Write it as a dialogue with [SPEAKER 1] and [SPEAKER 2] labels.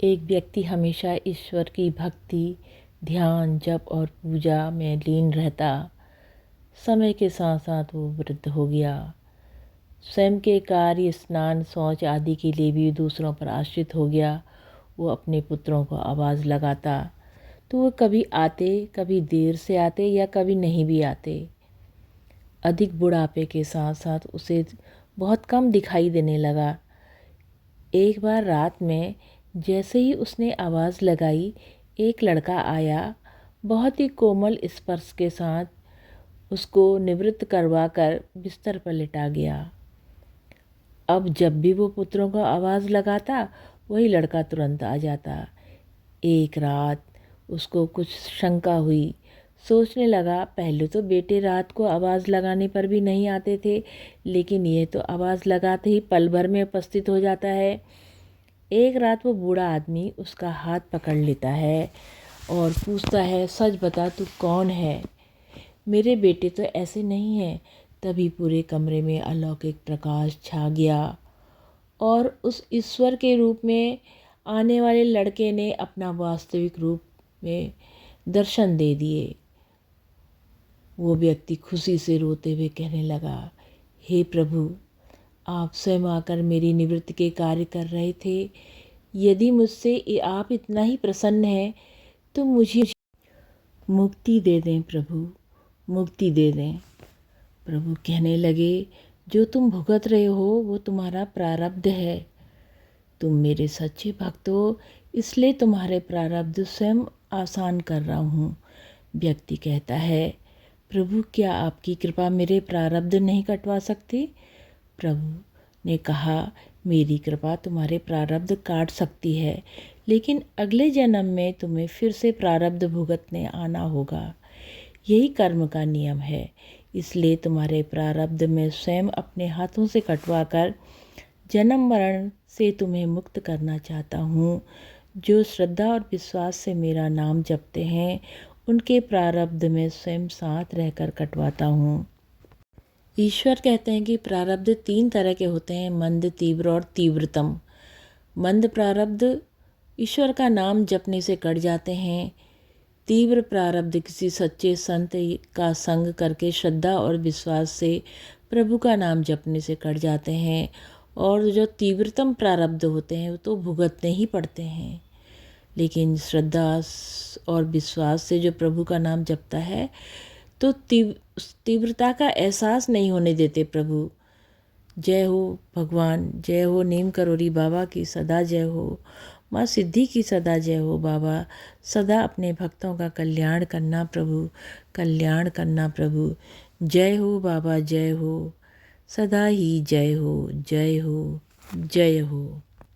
[SPEAKER 1] एक व्यक्ति हमेशा ईश्वर की भक्ति, ध्यान, जप और पूजा में लीन रहता। समय के साथ साथ वो वृद्ध हो गया। स्वयं के कार्य, स्नान, शौच आदि के लिए भी दूसरों पर आश्रित हो गया। वो अपने पुत्रों को आवाज़ लगाता तो वो कभी आते, कभी देर से आते या कभी नहीं भी आते। अधिक बुढ़ापे के साथ साथ उसे बहुत कम दिखाई देने लगा। एक बार रात में जैसे ही उसने आवाज़ लगाई, एक लड़का आया। बहुत ही कोमल स्पर्श के साथ उसको निवृत्त करवा कर बिस्तर पर लिटा गया। अब जब भी वो पुत्रों को आवाज़ लगाता, वही लड़का तुरंत आ जाता। एक रात उसको कुछ शंका हुई। सोचने लगा, पहले तो बेटे रात को आवाज़ लगाने पर भी नहीं आते थे, लेकिन ये तो आवाज़ लगाते ही पल भर में उपस्थित हो जाता है। एक रात वो बूढ़ा आदमी उसका हाथ पकड़ लेता है और पूछता है, सच बता, तू कौन है? मेरे बेटे तो ऐसे नहीं हैं। तभी पूरे कमरे में अलौकिक प्रकाश छा गया और उस ईश्वर के रूप में आने वाले लड़के ने अपना वास्तविक रूप में दर्शन दे दिए। वो व्यक्ति खुशी से रोते हुए कहने लगा, हे प्रभु, आप स्वयं आकर मेरी निवृत्ति के कार्य कर रहे थे। यदि मुझसे आप इतना ही प्रसन्न हैं तो मुझे मुक्ति दे दें प्रभु, मुक्ति दे दें। प्रभु कहने लगे, जो तुम भुगत रहे हो वो तुम्हारा प्रारब्ध है। तुम मेरे सच्चे भक्त हो, इसलिए तुम्हारे प्रारब्ध स्वयं आसान कर रहा हूँ। व्यक्ति कहता है, प्रभु, क्या आपकी कृपा मेरे प्रारब्ध नहीं कटवा सकती? प्रभु ने कहा, मेरी कृपा तुम्हारे प्रारब्ध काट सकती है, लेकिन अगले जन्म में तुम्हें फिर से प्रारब्ध भुगतने आना होगा। यही कर्म का नियम है। इसलिए तुम्हारे प्रारब्ध में स्वयं अपने हाथों से कटवा कर जन्म मरण से तुम्हें मुक्त करना चाहता हूँ। जो श्रद्धा और विश्वास से मेरा नाम जपते हैं, उनके प्रारब्ध में स्वयं साथ रहकर कटवाता हूँ। ईश्वर कहते हैं कि प्रारब्ध 3 तरह के होते हैं, मंद, तीव्र और तीव्रतम। मंद प्रारब्ध ईश्वर का नाम जपने से कट जाते हैं। तीव्र प्रारब्ध किसी सच्चे संत का संग करके श्रद्धा और विश्वास से प्रभु का नाम जपने से कट जाते हैं। और जो तीव्रतम प्रारब्ध होते हैं वो तो भुगतने ही पड़ते हैं। लेकिन श्रद्धा और विश्वास से जो प्रभु का नाम जपता है तो तीव्रता का एहसास नहीं होने देते प्रभु। जय हो भगवान, जय हो नीम करोड़ी बाबा की सदा जय हो, माँ सिद्धि की सदा जय हो बाबा। सदा अपने भक्तों का कल्याण करना प्रभु, कल्याण करना प्रभु। जय हो बाबा, जय हो, सदा ही जय हो, जय हो, जय हो।